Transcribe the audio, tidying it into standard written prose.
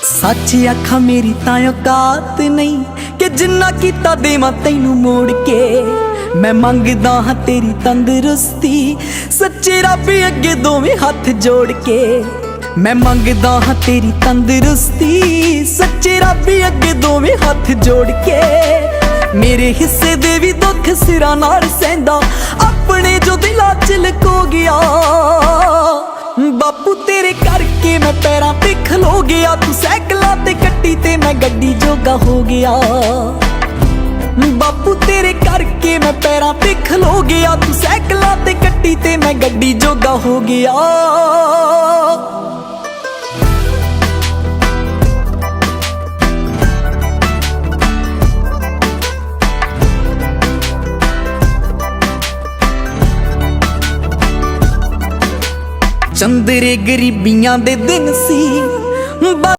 सच आखा मेरी तां औकात नहीं कि जिन्ना कीता देवां तैनू मोड़ के। मैं मंगदा हां तेरी तंदुरुस्ती सच्चे रब अगे दोवें हाथ जोड़ के। मैं मंगदा हां तेरी तंदुरुस्ती सच्चे रब अगे दोवें हाथ जोड़ के। मेरे हिस्से दे भी दुख सिरा नाल सैंदा अपने जो दिला च लको गया। बापू तेरे करके मैं पैरां ते खलो गया। तू सैकलां ते कट्टी ते मैं गड्डी जोगा हो गया। बापू तेरे करके मैं पैरां ते खलो गया। तू सैकलां ते कट्टी ते मैं गड्डी जोगा हो गया। चंदरे गरीबियां दे दिन सी।